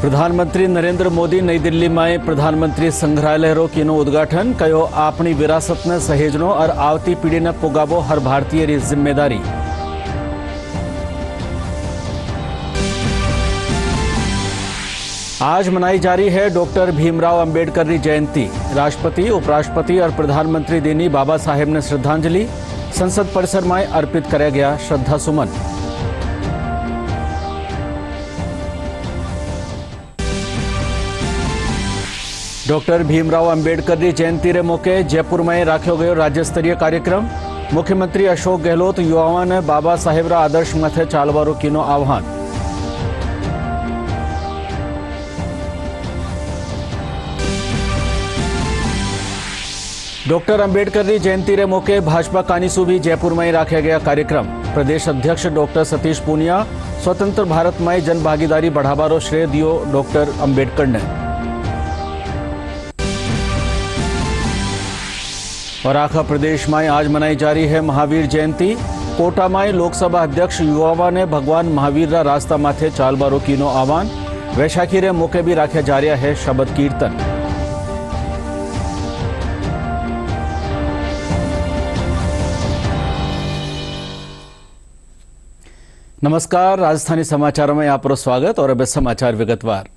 प्रधानमंत्री नरेंद्र मोदी नई दिल्ली में प्रधानमंत्री संग्रहालय कीनो उद्घाटन कयो। अपनी विरासत ने सहेजनो और आवती पीढ़ी ने पुगावो हर भारतीय री जिम्मेदारी। आज मनाई जा रही है डॉक्टर भीमराव अंबेडकर की जयंती। राष्ट्रपति, उपराष्ट्रपति और प्रधानमंत्री देनी बाबा साहेब ने श्रद्धांजलि। संसद परिसर में अर्पित कराया गया श्रद्धा सुमन। डॉक्टर भीमराव अंबेडकर की जयंती रे मौके जयपुर में राख्यो गयो राज्य स्तरीय कार्यक्रम। मुख्यमंत्री अशोक गहलोत युवाओं ने बाबा साहेब रा आदर्श मथे चालवारो कीनो आह्वान। डॉक्टर अंबेडकर की जयंती रे मौके भाजपा कानीसू भी जयपुर में राख्या गया कार्यक्रम। प्रदेश अध्यक्ष डॉक्टर सतीश पूनिया स्वतंत्र भारत में जन भागीदारी बढ़ावारो श्रेय दियो डॉक्टर अंबेडकर ने। और आखा प्रदेश में आज मनाई जा रही है महावीर जयंती। कोटा में लोकसभा अध्यक्ष युवाओं ने भगवान महावीर रा रास्ता माथे चालवारो कीनो आह्वान। वैशाखी रे मौके भी राख्या जा रहा है शबद कीर्तन। नमस्कार, राजस्थानी समाचारों में आपरो स्वागत और अब समाचार विगतवार।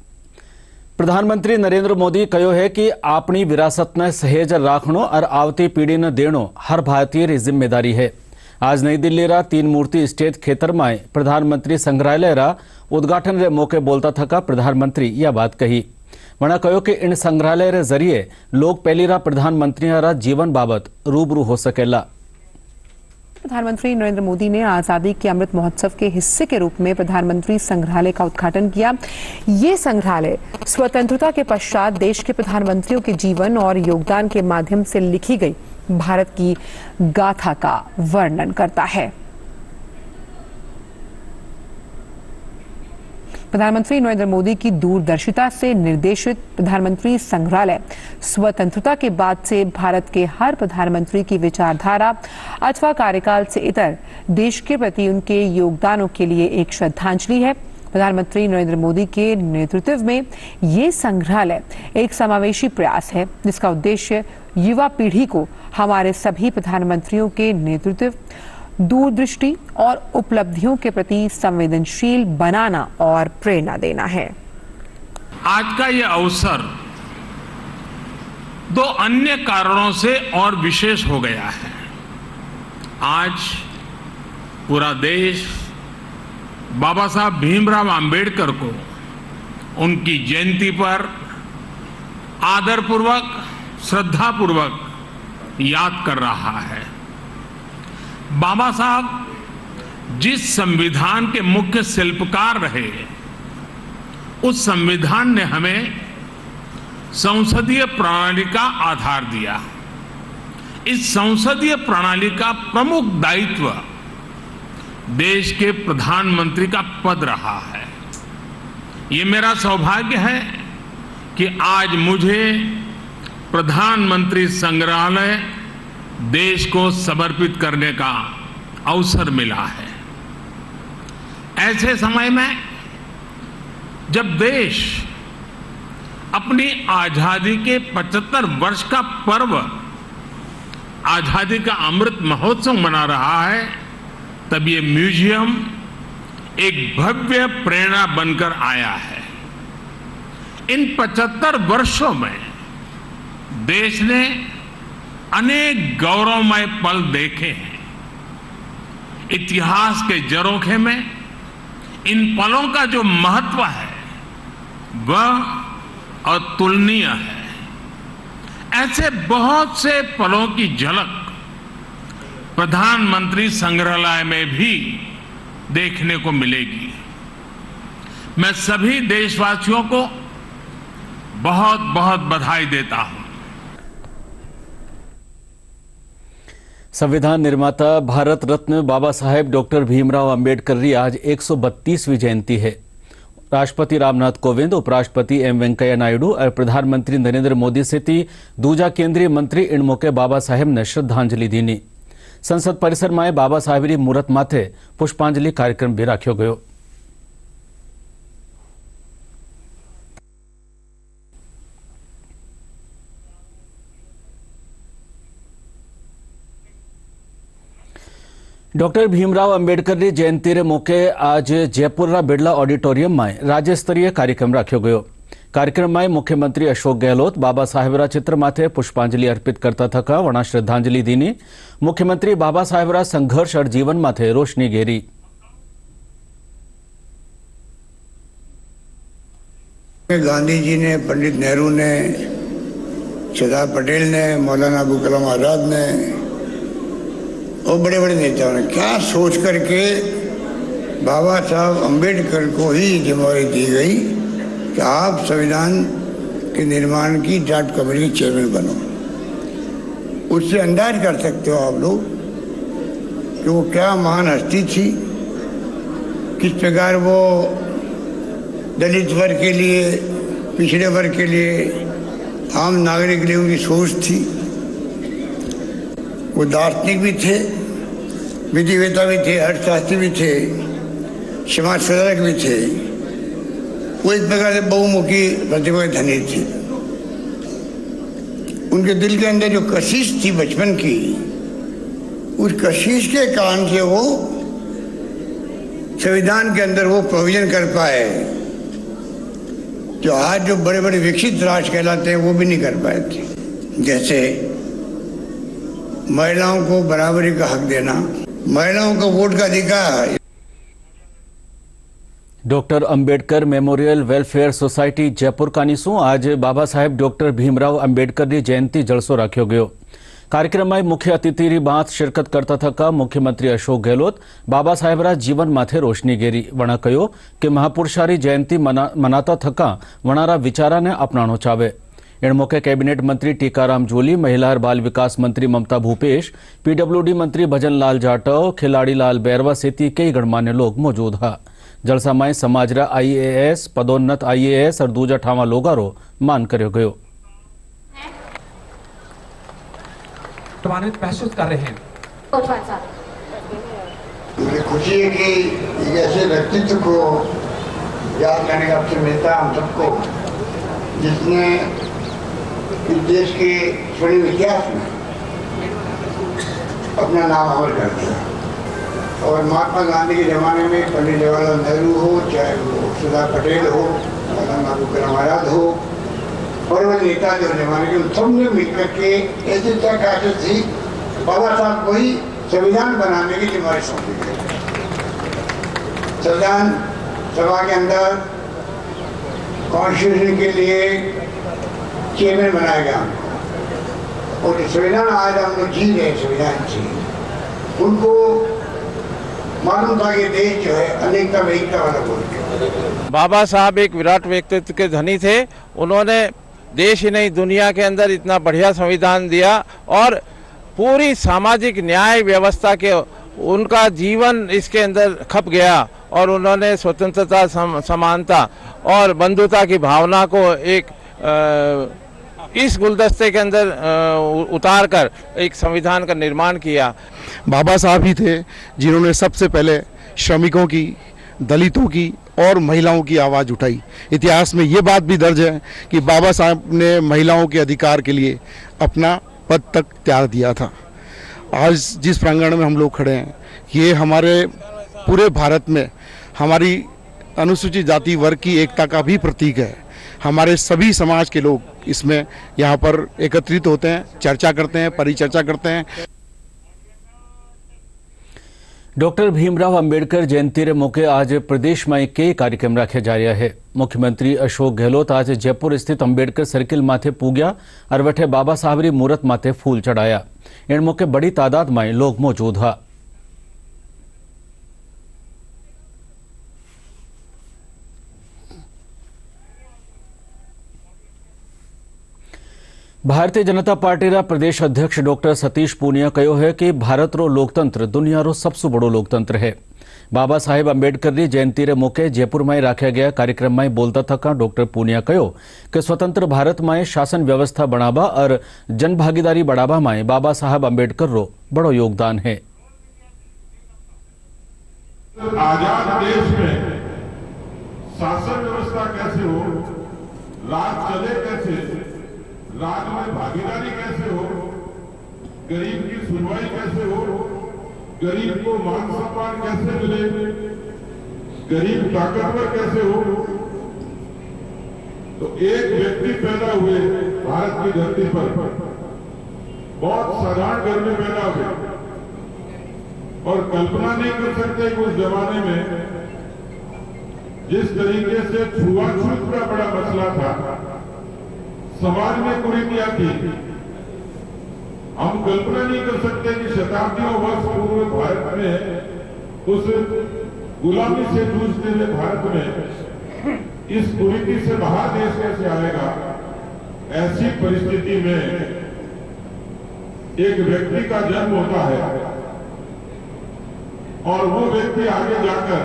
प्रधानमंत्री नरेंद्र मोदी कहो है कि अपनी विरासत ने सहेज राखनो और आवती पीढ़ी ने देनो हर भारतीय री जिम्मेदारी है। आज नई दिल्ली रा 3 मूर्ति स्टेट खेतर में प्रधानमंत्री संग्रहालय रा उद्घाटन रे मौके बोलता थका प्रधानमंत्री यह बात कही। वना कहो कि इन संग्रहालय रे जरिए लोग पहली रा प्रधानमंत्री रा जीवन बाबत रूबरू हो सकेला। प्रधानमंत्री नरेंद्र मोदी ने आजादी के अमृत महोत्सव के हिस्से के रूप में प्रधानमंत्री संग्रहालय का उद्घाटन किया। ये संग्रहालय स्वतंत्रता के पश्चात देश के प्रधानमंत्रियों के जीवन और योगदान के माध्यम से लिखी गई भारत की गाथा का वर्णन करता है। प्रधानमंत्री नरेंद्र मोदी की दूरदर्शिता से निर्देशित प्रधानमंत्री संग्रहालय स्वतंत्रता के बाद से भारत के हर प्रधानमंत्री की विचारधारा अथवा कार्यकाल से इतर देश के प्रति उनके योगदानों के लिए एक श्रद्धांजलि है। प्रधानमंत्री नरेंद्र मोदी के नेतृत्व में ये संग्रहालय एक समावेशी प्रयास है जिसका उद्देश्य युवा पीढ़ी को हमारे सभी प्रधानमंत्रियों के नेतृत्व, दूरदृष्टि और उपलब्धियों के प्रति संवेदनशील बनाना और प्रेरणा देना है। आज का ये अवसर 2 अन्य कारणों से और विशेष हो गया है। आज पूरा देश बाबा साहब भीमराव अंबेडकर को उनकी जयंती पर आदरपूर्वक, श्रद्धापूर्वक याद कर रहा है। बाबा साहब जिस संविधान के मुख्य शिल्पकार रहे, उस संविधान ने हमें संसदीय प्रणाली का आधार दिया। इस संसदीय प्रणाली का प्रमुख दायित्व देश के प्रधानमंत्री का पद रहा है। ये मेरा सौभाग्य है कि आज मुझे प्रधानमंत्री संग्रहालय देश को समर्पित करने का अवसर मिला है। ऐसे समय में जब देश अपनी आजादी के 75 वर्ष का पर्व, आजादी का अमृत महोत्सव मना रहा है, तब ये म्यूजियम एक भव्य प्रेरणा बनकर आया है। इन 75 वर्षों में देश ने अनेक गौरवमय पल देखे हैं। इतिहास के झरोखे में इन पलों का जो महत्व है वह अतुलनीय है। ऐसे बहुत से पलों की झलक प्रधानमंत्री संग्रहालय में भी देखने को मिलेगी। मैं सभी देशवासियों को बहुत बहुत बधाई देता हूं। संविधान निर्माता भारत रत्न बाबा साहेब डॉक्टर भीमराव अंबेडकर की आज 132वीं जयंती है। राष्ट्रपति रामनाथ कोविंद, उपराष्ट्रपति एम वेंकैया नायडू और प्रधानमंत्री नरेंद्र मोदी सहित दूजा केंद्रीय मंत्री इन मौके बाबा साहेब ने श्रद्धांजलि दीनी। संसद परिसर में बाबा साहेब की मूर्त माथे पुष्पांजलि कार्यक्रम भी राख्यो गयो। डॉक्टर भीमराव अंबेडकરની જયંતિને મોકે आज जयपुરના બિરલા ઓડિટોરિયમમાં રાજ્યસ્તરીય કાર્યક્રમ રાખ્યો ગયો। કાર્યક્રમમાં મુખ્યમંત્રી અશોક ગેહલોત બાબા સાહેબરા ચિત્ર માથે પુષ્પાંજલિ અર્પિત કરતા થકા વણા શ્રદ્ધાંજલિ દીની। મુખ્યમંત્રી બાબા સાહેબરા સંઘર્ષ और जीवन माथे रोशनी घेरी। गांधी जी ने, पंडित नेहरू ने, सरदार पटेल ने, मौलाना अबुल कलाम आजाद ने और बड़े बड़े नेताओं ने क्या सोच करके बाबा साहब अम्बेडकर को ही जिम्मेदारी दी गई कि आप संविधान के निर्माण की ड्राफ्ट कमेटी के चेयरमैन बनो। उससे अंदाज कर सकते हो आप लोग कि वो क्या महान हस्ती थी, किस प्रकार वो दलित वर्ग के लिए, पिछड़े वर्ग के लिए, आम नागरिक के लिए उनकी सोच थी। वो दार्शनिक भी थे, विधिवेता भी थे, अर्थशास्त्री भी थे, समाज सुधारक भी थे। वो एक प्रकार से बहुमुखी प्रतिभा के धनी थी। उनके दिल के अंदर जो कशिश थी बचपन की, उस कशिश के कारण से वो संविधान के अंदर वो प्रोविजन कर पाए जो आज जो बड़े बड़े विकसित राष्ट्र कहलाते हैं वो भी नहीं कर पाए थे। जैसे महिलाओं को बराबरी का हक देना, महिलाओं को वोट का अधिकार। Doctor Ambedkar memorial welfare society Jaipur कानीसू आज बाबा साहेब डॉक्टर भीमराव अंबेडकરની જયંતિ જલસો રાખ્યો ગયો। કાર્યક્રમમાં મુખ્ય અતિથિની બાત શિરકત કરતા થકા મુખ્યમંત્રી અશોક ગેહલોત બાબા સાહેબરા જીવન માથે રોશની ઘેરી। વણા કહ્યો કે મહાપુરુષારી જયંતિ મનાતા થકા વણારા વિચારાને અપનાણો ચાવે। एण मौके कैबिनेट मंत्री टीकाराम जोली, महिला और बाल विकास मंत्री ममता भूपेश, पीडब्ल्यूडी मंत्री भजनलाल जाटव, खिलाड़ीलाल बैरवा सहित कई गणमान्य लोग मौजूद हा। जलसा में समाजरा IAS, पदोन्नत IAS और दूजा ठावा लोगारो मान कर्यो गयो। महसूस कर रहे हैं। मुझे खुशी है कि ऐसे व्यक्तित्व को याद करने का अवसर मिलता है हम सबको, जिसने इस देश के स्वर्णिम इतिहास में अपना नाम अमर कर दिया। और महात्मा गांधी के ज़माने में पंडित जवाहरलाल नेहरू हो, चाहे वो सरदार पटेल हो, मौलाना अबुल कलाम आजाद हो, बड़े बड़े नेता जो जमाने के, उन सब ने मिलकर के ऐसी तय थी बाबा साहब को ही संविधान बनाने की जिम्मेदारी सौंपी गई। संविधान सभा के अंदर कॉन्स्टिट्यूशन के लिए चेयरमैन बनाया गया और संविधान आज हम लोग जी रहे संविधान जी, उनको मालूम था कि देश जो है अनेकता में एकता वाला बोल के। बाबा साहब एक विराट व्यक्तित्व के धनी थे। उन्होंने देश ही नहीं दुनिया के अंदर इतना बढ़िया संविधान दिया और पूरी सामाजिक न्याय व्यवस्था के उनका जीवन इसके अंदर खप गया और उन्होंने स्वतंत्रता, समानता और बंधुता की भावना को एक इस गुलदस्ते के अंदर उतार कर एक संविधान का निर्माण किया। बाबा साहब ही थे जिन्होंने सबसे पहले श्रमिकों की, दलितों की और महिलाओं की आवाज़ उठाई। इतिहास में ये बात भी दर्ज है कि बाबा साहब ने महिलाओं के अधिकार के लिए अपना पद तक त्याग दिया था। आज जिस प्रांगण में हम लोग खड़े हैं, ये हमारे पूरे भारत में हमारी अनुसूचित जाति वर्ग की एकता का भी प्रतीक है। हमारे सभी समाज के लोग इसमें यहाँ पर एकत्रित होते हैं, चर्चा करते हैं, परिचर्चा करते हैं। डॉक्टर भीमराव अंबेडकर जयंती रे मौके आज प्रदेश में कई कार्यक्रम रखे जा रहा है। मुख्यमंत्री अशोक गहलोत आज जयपुर स्थित अंबेडकर सर्किल माथे पूग्या और वठे बाबा साहबरी मूर्त माथे फूल चढ़ाया। इन मौके बड़ी तादाद में लोग मौजूद हा। भारतीय जनता पार्टी प्रदेश अध्यक्ष डॉक्टर सतीश पूनिया कहो है कि भारत रो लोकतंत्र दुनिया रो सबसे बड़ो लोकतंत्र है। बाबा साहेब अंबेडकर की जयंती रे मौके जयपुर में रखा गया कार्यक्रम में बोलता थका डॉक्टर पूनिया कहो कि स्वतंत्र भारत में शासन व्यवस्था बनावा और जन भागीदारी बढ़ावा में बाबा साहेब अंबेडकर रो बड़ो योगदान है। आजाद देश में शासन व्यवस्था कैसे हो, राज चले कैसे, राज में भागीदारी कैसे हो, गरीब की सुनवाई कैसे हो, गरीब को मान सम्मान कैसे मिले, गरीब ताकतवर कैसे हो। तो एक व्यक्ति पैदा हुए भारत की धरती पर, बहुत साधारण घर में पैदा हुए, और कल्पना नहीं कर सकते कि उस जमाने में जिस तरीके से छुआछूत का बड़ा मसला था, समाज में कुरीतियां थी, हम कल्पना नहीं कर सकते कि शताब्दियों वर्ष पूर्व भारत में, उस गुलामी से जूझते हुए भारत में, इस कुरीति से बाहर देश कैसे आएगा। ऐसी परिस्थिति में एक व्यक्ति का जन्म होता है और वो व्यक्ति आगे जाकर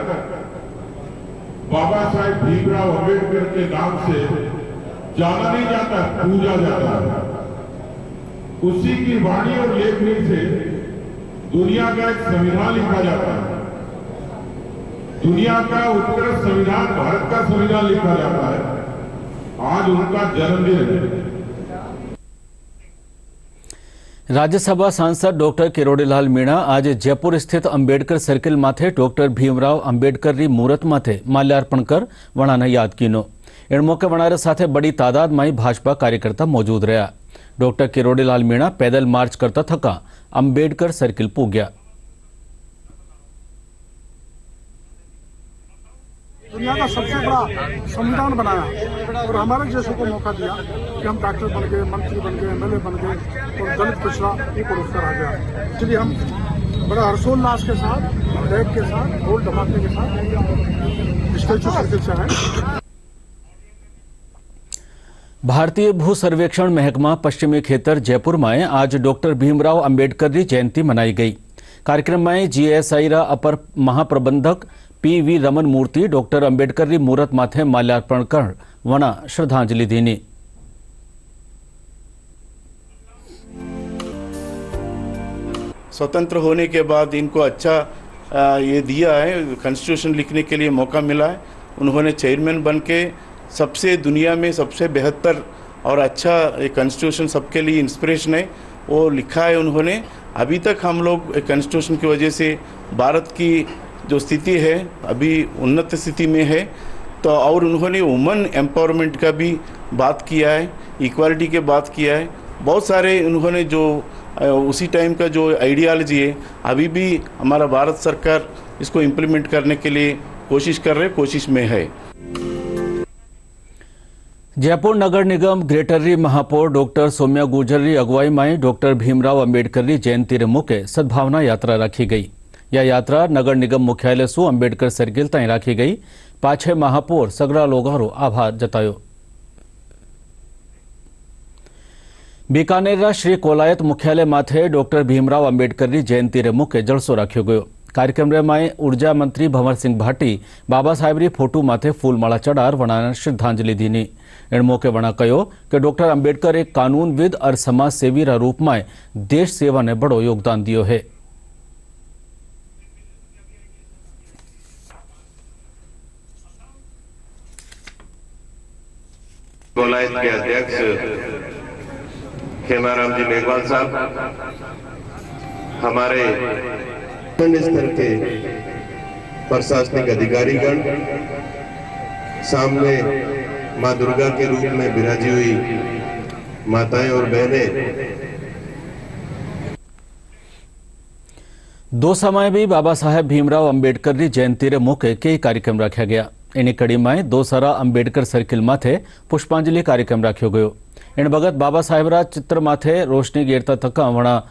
बाबा साहेब भीमराव अंबेडकर के नाम से जाना नहीं जाता, पूजा जाता है। उसी की वाणी और लेखनी से दुनिया का एक संविधान लिखा जाता है। दुनिया का उत्कृष्ट संविधान, भारत का संविधान लिखा जाता है। आज उनका जन्मदिन है। राज्यसभा सांसद डॉक्टर किरोड़ीलाल मीणा आज जयपुर स्थित अंबेडकर सर्किल माथे डॉक्टर भीमराव अंबेडकर री मूर्त माथे माल्यार्पण कर वणाने याद कीनो। एण मौके वणारे साथे बड़ी तादाद में भाजपा कार्यकर्ता मौजूद रहा। डॉक्टर किरोड़ीलाल मीणा पैदल मार्च करता थका अंबेडकर सर्किल पूग्या। दुनिया का सबसे बड़ा संविधान बनाया और हमारे जैसे को मौका दिया कि हम डॉक्टर बन गए, मंत्री बन गए, एमएलए बन गए और दलित पिछड़ा ये पुरस्कार आ गया। इसलिए हम बड़ा हर्षोल्लास के साथ, बैग के साथ, ढोल धमाके के साथ स्टैचू सर्किल से आए। भारतीय भू सर्वेक्षण महकमा पश्चिमी खेतर जयपुर में आज डॉक्टर भीमराव अंबेडकर की जयंती मनाई गई। कार्यक्रम में जीएसआई रा अपर महाप्रबंधक पी.वी. रमन मूर्ति डॉक्टर अंबेडकर की मूर्त माथे माल्यार्पण कर वना श्रद्धांजलि दीनी। स्वतंत्र होने के बाद इनको अच्छा ये दिया है, कॉन्स्टिट्यूशन लिखने के लिए मौका मिला है। उन्होंने चेयरमैन बन के सबसे दुनिया में सबसे बेहतर और अच्छा कॉन्स्टिट्यूशन सबके लिए इंस्पिरेशन है, वो लिखा है उन्होंने। अभी तक हम लोग कॉन्स्टिट्यूशन की वजह से भारत की जो स्थिति है अभी उन्नत स्थिति में है। तो और उन्होंने वुमेन एम्पावरमेंट का भी बात किया है, इक्वालिटी के बात किया है। बहुत सारे उन्होंने जो उसी टाइम का जो आइडियालॉजी है अभी भी हमारा भारत सरकार इसको इम्प्लीमेंट करने के लिए कोशिश में है। जयपुर नगर निगम ग्रेटर री महापौर डॉक्टर सौम्या गुर्जर री अगुवाई में डॉक्टर भीमराव अंबेडकर री जयंती रे मौके सद्भावना यात्रा रखी गई। यह यात्रा नगर निगम मुख्यालय सु अंबेडकर सर्किल ताई राखी गई। पाछे महापौर सगड़ा लोगारो आभार जतायो। बीकानेर श्री कोलायत मुख्यालय माथे डॉक्टर भीमराव अंबेडकर की जयंती रे मौके जलसो राख्यो गयो। कार्यक्रम में ऊर्जा मंत्री भंवर सिंह भाटी बाबा साहेब री फोटू माथे फूलमाला चढ़ार वणाने श्रद्धांजलि दीनी। इन मौके वणा कहो कि डॉक्टर अंबेडकर एक कानूनविद और समाज सेवी रा रूप में देश सेवा ने बड़ो योगदान दियो है। कोलायत के अध्यक्ष खेमाराम जी मेघवाल साहब, हमारे स्तर के प्रशासनिक अधिकारीगण, सामने मां दुर्गा के रूप में विराजी हुई माताएं और बहनें। दौसा में भी बाबा साहेब भीमराव अंबेडकर की जयंती रे मौके कई कार्यक्रम रखा गया। इन कड़ी में दोसरा अंबेडकर सर्किल माथे पुष्पांजलि कार्यक्रम रखो गयो। इन बगत बाबा साहेबरा चित्र माथे रोशनी गेरता थका वणा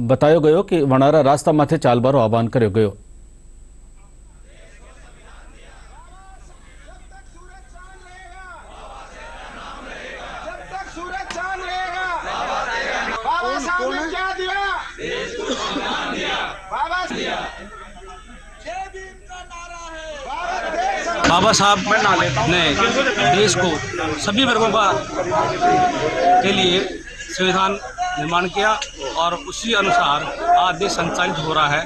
बतायो गयो कि वणारा रास्ता माथे चालबारो आह्वान कर्यो गयो। बाबा साहब ने देश को सभी वर्गों के लिए संविधान निर्माण किया और उसी अनुसार आज देश संचालित हो रहा है।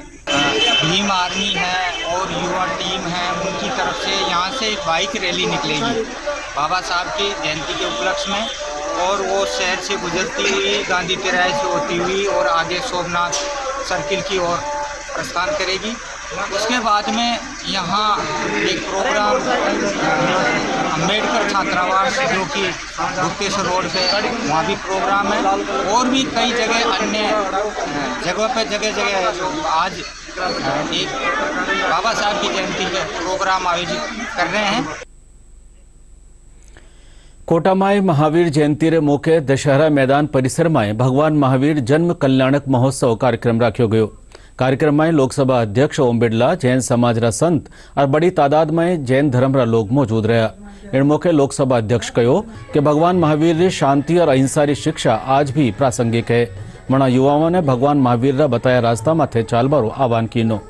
भीम आर्मी है और युवा टीम है, उनकी तरफ से यहाँ से एक बाइक रैली निकलेगी बाबा साहब की जयंती के उपलक्ष्य में, और वो शहर से गुजरती हुई गांधी तिराहे से होती हुई और आगे सोमनाथ सर्किल की ओर प्रस्थान करेगी। उसके बाद में यहाँ एक प्रोग्राम अम्बेडकर छात्रावास जो कि गुप्तेश्वर रोड पे, वहाँ भी प्रोग्राम है, और भी कई जगह अन्य जगहों पे जगह जो आज एक बाबा साहब की जयंती पे प्रोग्राम आयोजित कर रहे हैं। कोटामाय महावीर जयंती रे मौके दशहरा मैदान परिसर में भगवान महावीर जन्म कल्याणक महोत्सव कार्यक्रम राख्यो गयो। कार्यक्रम में लोकसभा अध्यक्ष ओम बिरला, जैन समाज रा संत और बड़ी तादाद में जैन धर्म रा लोग मौजूद रहा। इन मौके लोकसभा अध्यक्ष कहो कि भगवान महावीर री शांति और अहिंसा री शिक्षा आज भी प्रासंगिक है। मना युवाओं ने भगवान महावीर रा बताया रास्ता माथे चालबारो आह्वान कीनो।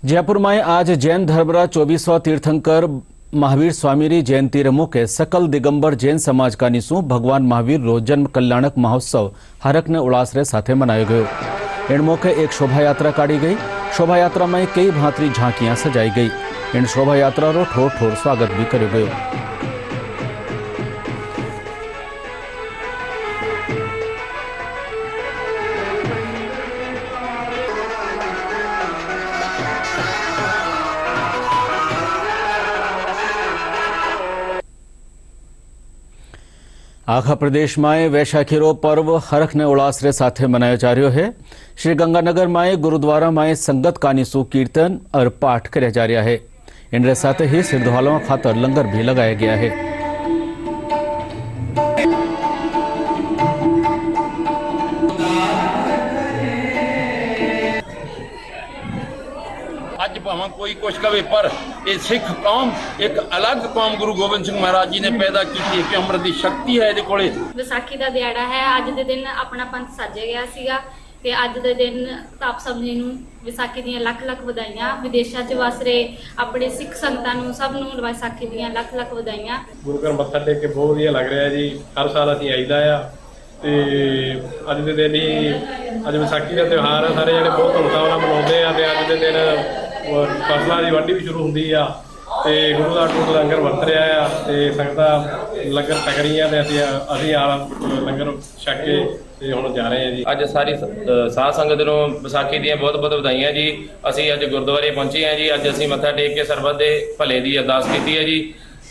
जयपुर में आज जैन धर्मरा 24वां तीर्थंकर महावीर स्वामी री जयंती रे मौके सकल दिगंबर जैन समाज का निसू भगवान महावीर रो जन्म कल्याणक महोत्सव हरक ने उल्लास रे साथे मनायो गयो। इन मौके एक शोभा यात्रा काढ़ी गई। शोभा यात्रा में कई भांतरी झांकियां सजाई गई। इन शोभा यात्रा रो ठोर ठोर स्वागत भी कर्यो गयो। आखा प्रदेश में वैशाखी रो पर्व हरख ने उल्लास रे साथे मनाया जा रहा है। श्री गंगानगर में गुरुद्वारा में संगत कानीसू कीर्तन और पाठ किया जा रहा है। इनके साथ ही श्रद्धालुओं खातर लंगर भी लगाया गया है। ਅੱਜ ਭਾਵੇਂ ਕੋਈ ਕੁਛ ਕਵੇ ਪਰ ਇਹ ਸਿੱਖ ਕੌਮ ਇੱਕ ਅਲੱਗ ਕੌਮ ਗੁਰੂ ਗੋਬਿੰਦ ਸਿੰਘ ਮਹਾਰਾਜ ਜੀ ਨੇ ਪੈਦਾ ਕੀਤੀ ਹੈ ਕਿ ਅੰਮ੍ਰਿਤ ਦੀ ਸ਼ਕਤੀ ਹੈ ਇਹਦੇ ਕੋਲੇ। ਵਿਸਾਖੀ ਦਾ ਦਿਹਾੜਾ ਹੈ। ਅੱਜ ਦੇ ਦਿਨ ਆਪਣਾ ਪੰਥ ਸਾਜਿਆ ਗਿਆ ਸੀਗਾ ਤੇ ਅੱਜ ਦੇ ਦਿਨ ਆਪ ਸਭ ਨੂੰ ਵਿਸਾਖੀ ਦੀਆਂ ਲੱਖ ਲੱਖ ਵਧਾਈਆਂ। ਵਿਦੇਸ਼ਾਂ 'ਚ ਵਸ ਰਹੇ ਆਪਣੇ ਸਿੱਖ ਸੰਗਤਾਂ ਨੂੰ ਸਭ ਨੂੰ ਵਿਸਾਖੀ ਦੀਆਂ ਲੱਖ ਲੱਖ ਵਧਾਈਆਂ। ਗੁਰੂ ਘਰ ਮੱਥਾ ਟੇਕ ਕੇ ਬਹੁਤ ਵਧੀਆ ਲੱਗ ਰਿਹਾ ਜੀ। ਹਰ ਸਾਲ ਅਸੀਂ ਆਈਦਾ ਆ ਤੇ ਅੱਜ ਦੇ ਦਿਨ ਹੀ ਅੱਜ ਵਿਸਾਖੀ ਦਾ ਤਿਉਹਾਰ ਆ। ਸਾਰੇ ਜਣੇ ਬਹੁਤ ਧੂਮਧਾਮ ਨਾਲ ਮਨਾਉਂਦੇ ਆ ਤੇ ਅੱਜ ਦੇ ਦਿਨ ਫਸਲਾਂ ਦੀ ਵਾਢੀ ਵੀ ਸ਼ੁਰੂ ਹੁੰਦੀ ਆ ਤੇ ਗੁਰੂ ਦਾ ਟੁੱਟ ਲੰਗਰ ਵਰਤ ਰਿਹਾ ਆ ਤੇ ਸੰਗਤਾਂ ਲੰਗਰ ਛਕ ਰਹੀਆਂ ਤੇ ਅਸੀਂ ਆ ਲੰਗਰ ਛਕ ਕੇ ਤੇ ਹੁਣ ਜਾ ਰਹੇ ਆ ਜੀ। ਅੱਜ ਸਾਰੀ ਸਾਧ ਸੰਗਤ ਨੂੰ ਵਿਸਾਖੀ ਦੀਆਂ ਬਹੁਤ ਬਹੁਤ ਵਧਾਈਆਂ ਜੀ। ਅਸੀਂ ਅੱਜ ਗੁਰਦੁਆਰੇ ਪਹੁੰਚੇ ਹਾਂ ਜੀ। ਅੱਜ ਅਸੀਂ ਮੱਥਾ ਟੇਕ ਕੇ ਸਰਬੱਤ ਦੇ ਭਲੇ ਦੀ ਅਰਦਾਸ ਕੀਤੀ ਹੈ ਜੀ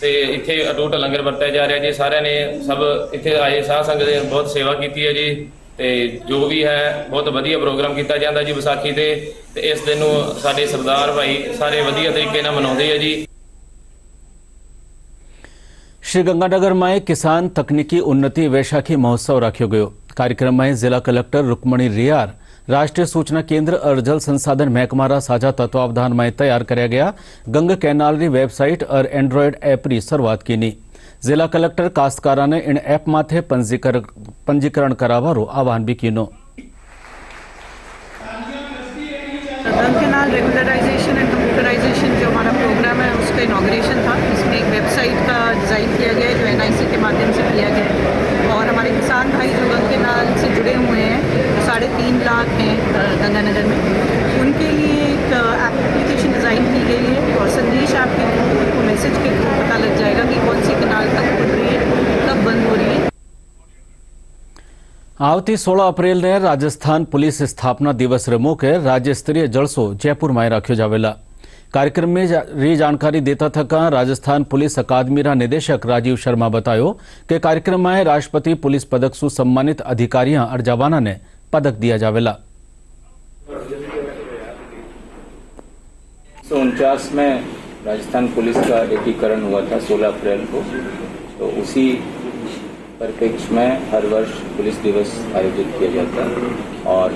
ਤੇ ਇੱਥੇ ਅਟੁੱਟ ਲੰਗਰ ਵਰਤਿਆ ਜਾ ਰਿਹਾ ਜੀ। ਸਾਰਿਆਂ ਨੇ ਸਭ ਇੱਥੇ ਆਏ ਸਾਧ ਸੰਗਤ ਨੇ ਬਹੁਤ ਸੇਵਾ ਕੀਤੀ ਹੈ ਜੀ ਤੇ ਜੋ ਵੀ ਹੈ ਬਹੁਤ ਵਧੀਆ ਪ੍ਰੋਗਰਾਮ ਕੀਤਾ ਜਾਂਦਾ ਜੀ ਵਿਸਾਖੀ ਤੇ ਇਸ ਦਿਨ ਨੂੰ ਸਾਡੇ ਸਰਦਾਰ ਭਾਈ ਸਾਰੇ ਵਧੀਆ ਤਰੀਕੇ ਨਾਲ ਮਨਾਉਂਦੇ ਆ ਜੀ। श्री गंगानगर में किसान तकनीकी उन्नति वैशाखी महोत्सव रखो गयो। कार्यक्रम में जिला कलेक्टर रुक्मणी रियार, राष्ट्रीय सूचना केंद्र और जल संसाधन महकमा साझा तत्वावधान में तैयार कराया गया गंग कैनाल री वेबसाइट और एंड्रॉयड ऐप री शुरुआत की। जिला कलेक्टर काश्तकारा ने इन ऐप माथे पंजीकरण करावारो आह्वान भी किनो। गंग कैनाल रेगुलराइजेशन एंड कंप्यूटराइजेशन जो हमारा प्रोग्राम है उसका इनॉग्रेशन था। इसमें एक वेबसाइट का डिज़ाइन किया गया है जो NIC के माध्यम से किया गया है और हमारे किसान भाई जो गंग कैनाल से जुड़े हुए हैं 3.5 लाख हैं गंगानगर में, उनके लिए एक एप्लीकेशन डिज़ाइन की गई है और संदेश आपके उनको मैसेज के थ्रू पता लग जाएगा कि कौन सी कैनाल कब खुल रही है, कब बंद हो रही है। आवती 16 अप्रैल ने राजस्थान पुलिस स्थापना दिवस रे मौके राज्य स्तरीय जलसो जयपुर में रखो जावेला। कार्यक्रम में री जानकारी देता थका राजस्थान पुलिस अकादमी रा निदेशक राजीव शर्मा बतायो कि कार्यक्रम में राष्ट्रपति पुलिस पदक सु सम्मानित अधिकारियों और जवाना ने पदक दिया जावेला। 1949 में राजस्थान पुलिस का एकीकरण हुआ था 16 अप्रैल को, तो उसी परिप्रेक्ष्य में हर वर्ष पुलिस दिवस आयोजित किया जाता है और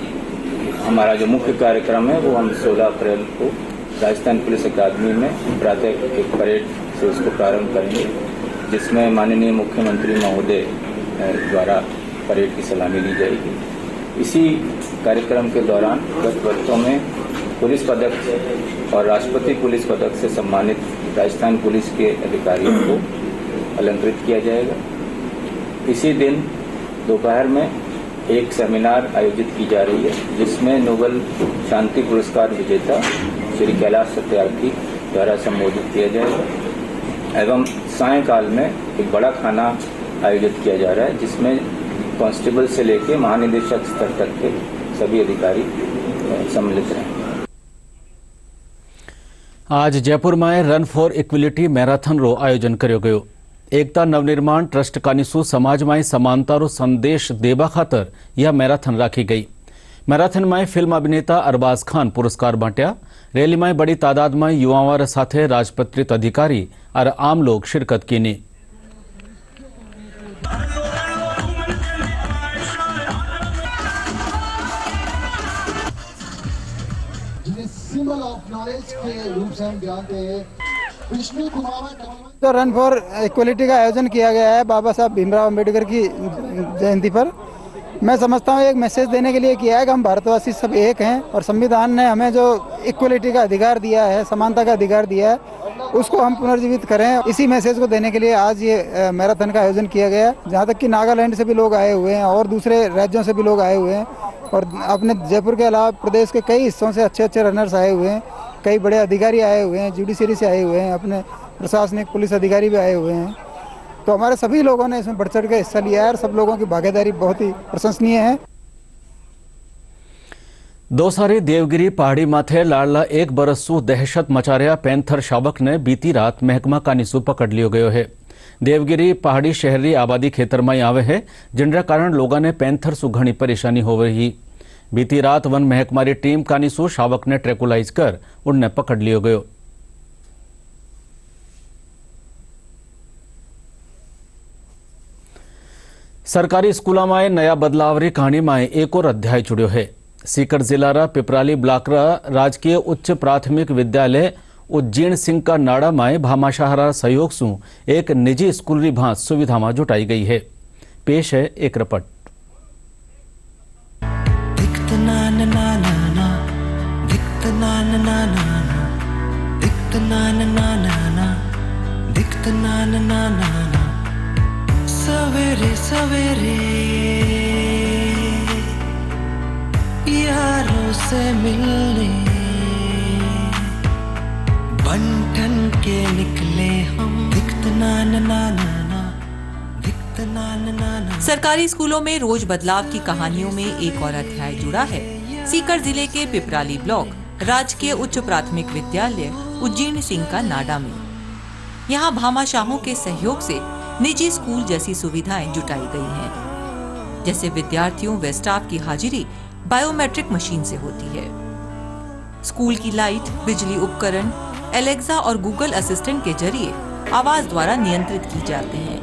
हमारा जो मुख्य कार्यक्रम है वो हम 16 अप्रैल को राजस्थान पुलिस अकादमी में प्रातः एक परेड से उसको प्रारंभ करेंगे, जिसमें माननीय मुख्यमंत्री महोदय द्वारा परेड की सलामी ली जाएगी। इसी कार्यक्रम के दौरान गत वर्षों में पुलिस पदक और राष्ट्रपति पुलिस पदक से सम्मानित राजस्थान पुलिस के अधिकारियों को अलंकृत किया जाएगा। इसी दिन दोपहर में एक सेमिनार आयोजित की जा रही है जिसमें नोबेल शांति पुरस्कार विजेता श्री कैलाश सत्यार्थी द्वारा संबोधित किया जाएगा एवं सायंकाल में एक बड़ा खाना आयोजित किया जा रहा है जिसमें कांस्टेबल से लेके महानिदेशक स्तर तक के सभी अधिकारी सम्मिलित रहे। आज जयपुर में रन फॉर इक्विलिटी मैराथन रो आयोजन कर्यो गयो। एकता नवनिर्माण ट्रस्ट कानीसू समाज में समानता रो संदेश देवा खातर यह मैराथन राखी गई। मैराथन में फिल्म अभिनेता अरबाज खान पुरस्कार बांट्या। रैली में बड़ी तादाद में युवाओं साथे राजपत्रित अधिकारी और आम लोग शिरकत की। सिंबल ऑफ नॉलेज के रूप से हम जानते हैं। विष्णु कुमार तो रन फॉर इक्वलिटी का आयोजन किया गया है बाबा साहब भीमराव अंबेडकर की जयंती पर। मैं समझता हूँ एक मैसेज देने के लिए किया है कि हम भारतवासी सब एक हैं और संविधान ने हमें जो इक्वलिटी का अधिकार दिया है, समानता का अधिकार दिया है, उसको हम पुनर्जीवित करें। इसी मैसेज को देने के लिए आज ये मैराथन का आयोजन किया गया है, जहाँ तक कि नागालैंड से भी लोग आए हुए हैं और दूसरे राज्यों से भी लोग आए हुए हैं और अपने जयपुर के अलावा प्रदेश के कई हिस्सों से अच्छे अच्छे रनर्स आए हुए हैं। कई बड़े अधिकारी आए हुए हैं, जुडिशरी से आए हुए हैं, अपने प्रशासनिक पुलिस अधिकारी भी आए हुए हैं। तो हमारे सभी लोगों ने इसमें बढ़ चढ़ के हिस्सा लिया है और सब लोगों की भागीदारी बहुत ही प्रशंसनीय है। दोसारी देवगिरी पहाड़ी माथे लाड़ला 1 बरसू दहशत मचारिया पैंथर शावक ने बीती रात महकमा कानीसू पकड़ लियो गयो है। देवगिरी पहाड़ी शहरी आबादी खेतर में आवे है, जिनका कारण लोगों ने पैंथर सु घनी परेशानी हो रही। बीती रात वन महकमारी टीम कानीसू शावक ने ट्रेकुलाइज कर उन्हें पकड़ लियो गयो। सरकारी स्कूलों में नया बदलावरी कहानी में एक और अध्याय जुड़ो है। सीकर जिला रा पिपराली ब्लॉक रा राजकीय उच्च प्राथमिक विद्यालय उज्जैन सिंह का नाड़ा में भामाशाह सहयोग से एक निजी स्कूल री भांत सुविधा में जुटाई गई है। पेश है एक रिपोर्ट। सवेरे सवेरे यारों से मिलने बंटन के निकले हम। दिखत ना ना ना ना, दिखत ना ना ना। सरकारी स्कूलों में रोज बदलाव की कहानियों में एक और अध्याय जुड़ा है। सीकर जिले के पिपराली ब्लॉक राजकीय उच्च प्राथमिक विद्यालय उज्जैन सिंह का नाडा में यहाँ भामाशाहों के सहयोग से निजी स्कूल जैसी सुविधाएं जुटाई गई हैं, जैसे विद्यार्थियों व स्टाफ की हाजिरी बायोमेट्रिक मशीन से होती है। स्कूल की लाइट, बिजली उपकरण एलेक्सा और गूगल असिस्टेंट के जरिए आवाज द्वारा नियंत्रित की जाते हैं।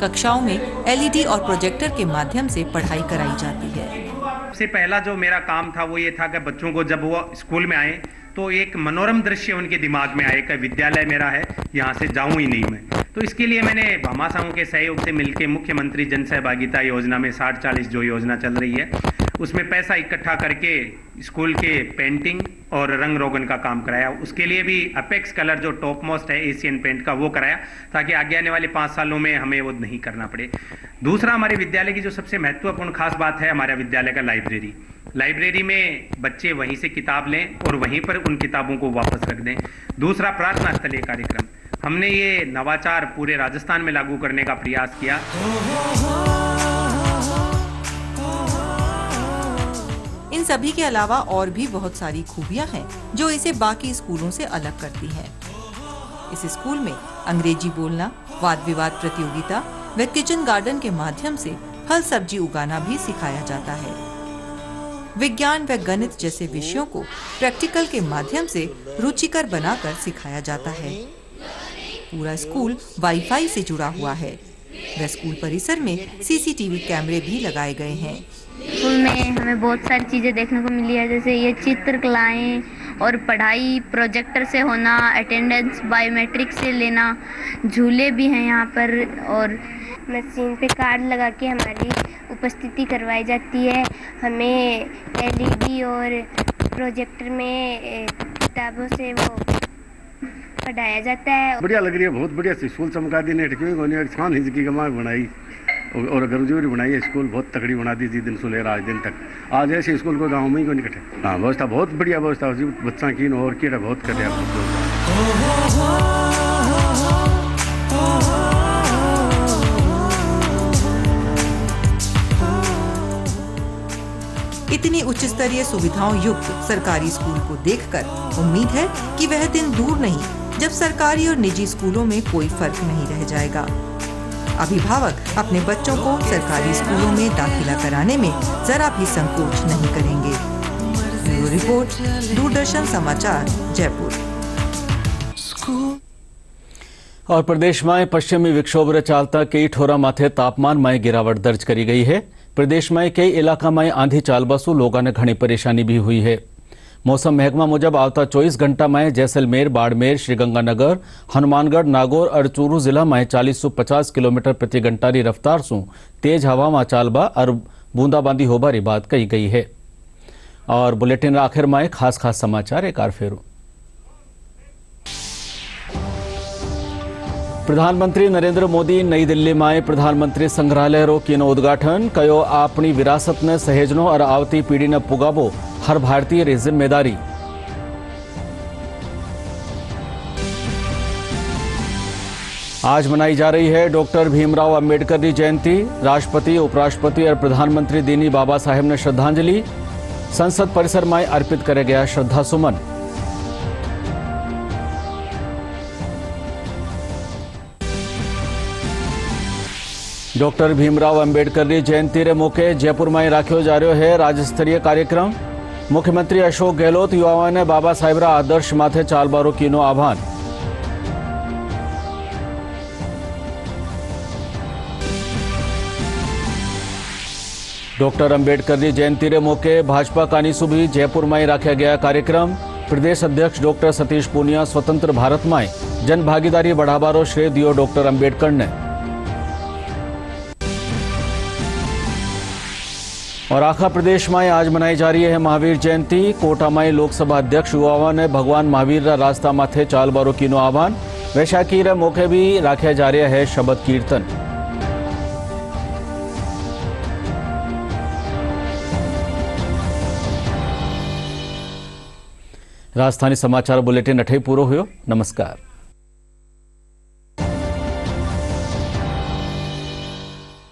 कक्षाओं में एलईडी और प्रोजेक्टर के माध्यम से पढ़ाई कराई जाती है। सबसे पहला जो मेरा काम था वो ये था कि बच्चों को जब वो स्कूल में आए तो एक मनोरम दृश्य उनके दिमाग में आए कि विद्यालय मेरा है, यहाँ से जाऊं ही नहीं मैं। तो इसके लिए मैंने भामाशाहों के सहयोग से मिलकर मुख्यमंत्री जन सहभागिता योजना में 60-40 जो योजना चल रही है उसमें पैसा इकट्ठा करके स्कूल के पेंटिंग और रंग रोगन का काम कराया। उसके लिए भी अपेक्स कलर जो टॉप मोस्ट है एशियन पेंट का वो कराया, ताकि आगे आने वाले 5 सालों में हमें वो नहीं करना पड़े। दूसरा, हमारे विद्यालय की जो सबसे महत्वपूर्ण खास बात है हमारे विद्यालय का लाइब्रेरी में बच्चे वहीं से किताब लें और वहीं पर उन किताबों को वापस रख दें। दूसरा, प्रार्थना स्थलीय कार्यक्रम, हमने ये नवाचार पूरे राजस्थान में लागू करने का प्रयास किया। इन सभी के अलावा और भी बहुत सारी खूबियां हैं जो इसे बाकी स्कूलों से अलग करती हैं। इस स्कूल में अंग्रेजी बोलना, वाद विवाद प्रतियोगिता व किचन गार्डन के माध्यम से फल सब्जी उगाना भी सिखाया जाता है। विज्ञान व गणित जैसे विषयों को प्रैक्टिकल के माध्यम से रुचिकर बनाकर सिखाया जाता है। पूरा स्कूल वाईफाई से जुड़ा हुआ है व स्कूल परिसर में सीसीटीवी कैमरे भी लगाए गए हैं। स्कूल में हमें बहुत सारी चीज़ें देखने को मिली है, जैसे ये चित्रकलाएं और पढ़ाई प्रोजेक्टर से होना, अटेंडेंस बायोमेट्रिक से लेना, झूले भी हैं यहाँ पर और मशीन पे कार्ड लगा के हमारी उपस्थिति करवाई जाती है। हमें एलईडी और प्रोजेक्टर में किताबों से वो पढ़ाया जाता है। बढ़िया लग रही है, बहुत बढ़िया स्कूल चमका दी ने छान हिजकी गमा बनाई और गरजूरी बनाई है। स्कूल बहुत तगड़ी बना दी थी दिन से लेकर आज दिन तक। आज ऐसे स्कूल को गाँव में ही को निकटे। हाँ, व्यवस्था बहुत बढ़िया व्यवस्था बच्चा की और कीड़ा बहुत करे इतनी उच्च स्तरीय सुविधाओं युक्त सरकारी स्कूल को देखकर उम्मीद है कि वह दिन दूर नहीं जब सरकारी और निजी स्कूलों में कोई फर्क नहीं रह जाएगा। अभिभावक अपने बच्चों को सरकारी स्कूलों में दाखिला कराने में जरा भी संकोच नहीं करेंगे। ब्यूरो रिपोर्ट, दूरदर्शन समाचार, जयपुर। और प्रदेश में पश्चिमी विक्षोभ चालता कई ठोरा माथे तापमान में गिरावट दर्ज करी गई है। प्रदेश में कई इलाका में आंधी चालबसू लोगों ने घनी परेशानी भी हुई है। मौसम महकमा मुजब आवता 24 घंटा में जैसलमेर, बाड़मेर, श्रीगंगानगर, हनुमानगढ़, नागौर और चूरू जिला में 40 से 50 किलोमीटर प्रति घंटा की रफ्तार से तेज हवा में चालबा और बूंदाबांदी होबारी बात कही गई है। और बुलेटिन आखिर में खास समाचार एक बार फेरू। प्रधानमंत्री नरेंद्र मोदी नई दिल्ली में प्रधानमंत्री संग्रहालय रो कीनो उद्घाटन कयो। अपनी विरासत ने सहेजनो और आवती पीढ़ी ने पुगाबो हर भारतीय री जिम्मेदारी। आज मनाई जा रही है डॉक्टर भीमराव अंबेडकर की जयंती। राष्ट्रपति, उपराष्ट्रपति और प्रधानमंत्री दीनी बाबा साहेब ने श्रद्धांजलि। संसद परिसर में अर्पित करे गया श्रद्धा सुमन। डॉक्टर भीमराव अंबेडकर की जयंती रे मौके जयपुर में राख्यो जा रहा है राज्य स्तरीय कार्यक्रम। मुख्यमंत्री अशोक गहलोत युवाओं ने बाबा साहेब रा आदर्श माथे चालबारो कीनो आह्वान। डॉक्टर अंबेडकर की जयंती रे मौके भाजपा कानीसू भी जयपुर में राख्या गया कार्यक्रम। प्रदेश अध्यक्ष डॉक्टर सतीश पूनिया स्वतंत्र भारत में जन भागीदारी बढ़ावारो श्रेय दियो डॉक्टर अंबेडकर ने। और आखा प्रदेश में आज मनाई जा रही है महावीर जयंती। कोटा में लोकसभा अध्यक्ष युवाओं ने भगवान महावीर रा रास्ता माथे चालबारो कीनो आह्वान। वैशाखी रे मौके भी राख्या जा रहा है शबद कीर्तन। राजधानी समाचार बुलेटिन अठे पूरो हुयो। नमस्कार।